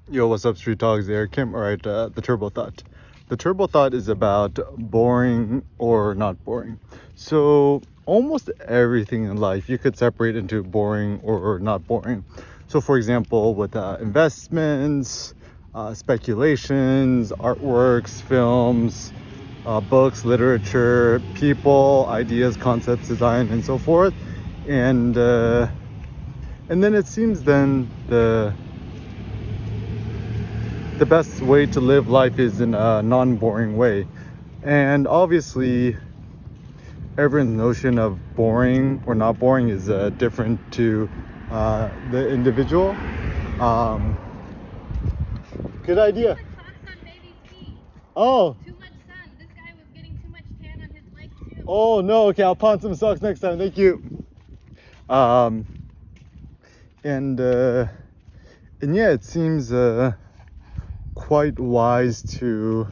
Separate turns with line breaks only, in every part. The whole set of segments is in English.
Yo, what's up, Street Dogs? There, Kim. All right, the Turbo Thought. The Turbo Thought is about boring or not boring. So, almost everything in life you could separate into boring or not boring. So, for example, with investments, speculations, artworks, films, books, literature, people, ideas, concepts, design, and so forth. And then it seems then the best way to live life is in a non-boring way. And obviously everyone's notion of boring or not boring is different to the individual. um, Good idea. Oh,
Too much sun. This guy was getting too much tan on his legs too.
oh no, okay, I'll pawn some socks next time, thank you. um, and yeah, it seems quite wise to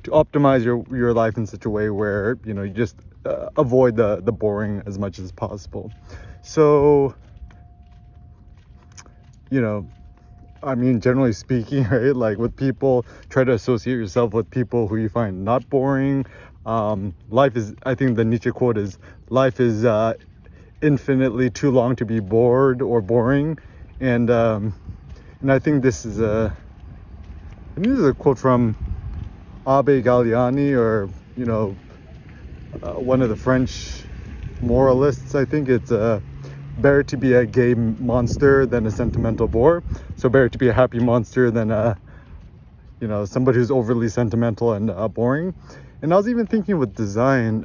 optimize your life in such a way where you just avoid the boring as much as possible. So I mean, generally speaking, right, like with people, try to associate yourself with people who you find not boring. Life is, I think the Nietzsche quote is, life is infinitely too long to be bored or boring. And I think this is a quote from Abbe Galliani, or one of the French moralists. I think it's better to be a gay monster than a sentimental bore. So better to be a happy monster than somebody who's overly sentimental and boring. And I was even thinking with design,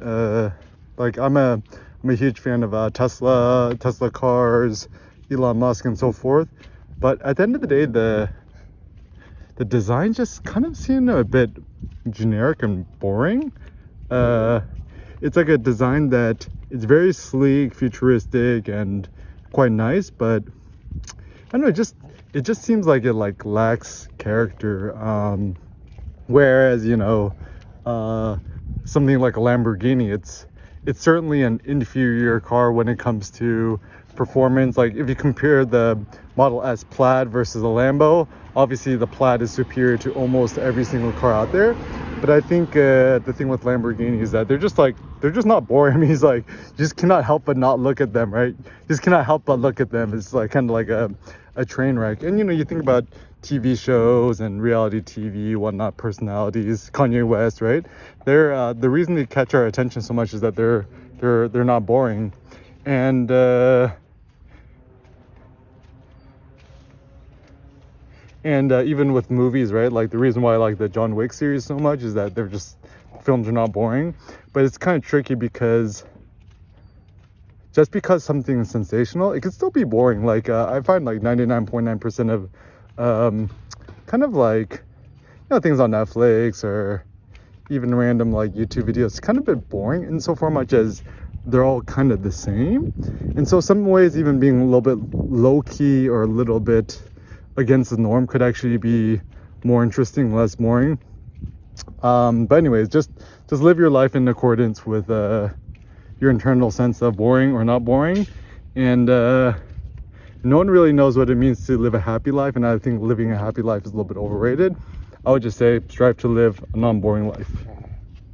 like I'm a huge fan of Tesla cars, Elon Musk, and so forth. But at the end of the day, the design just kind of seemed a bit generic and boring. It's like a design that it's very sleek, futuristic, and quite nice, but I don't know, it just seems like it lacks character. Whereas something like a Lamborghini, it's certainly an inferior car when it comes to performance. Like if you compare the Model S Plaid versus a Lambo, obviously the Plaid is superior to almost every single car out there. But I think the thing with Lamborghini is that they're just not boring. I mean, it's like you just cannot help but not look at them, right? You just cannot help but look at them. It's like kind of like a train wreck. And you think about TV shows and reality TV, whatnot, personalities, Kanye West, right? They're the reason they catch our attention so much is that they're not boring. And even with movies, right? Like the reason why I like the John Wick series so much is that films are not boring. But it's kind of tricky because just because something is sensational, it could still be boring. Like I find like 99.9% of kind of like things on Netflix or even random like YouTube videos kind of a bit boring insofar much as they're all kind of the same. And so some ways even being a little bit low key or a little bit against the norm could actually be more interesting, less boring. But anyways, just live your life in accordance with your internal sense of boring or not boring. And no one really knows what it means to live a happy life, and I think living a happy life is a little bit overrated. I would just say strive to live a non-boring life.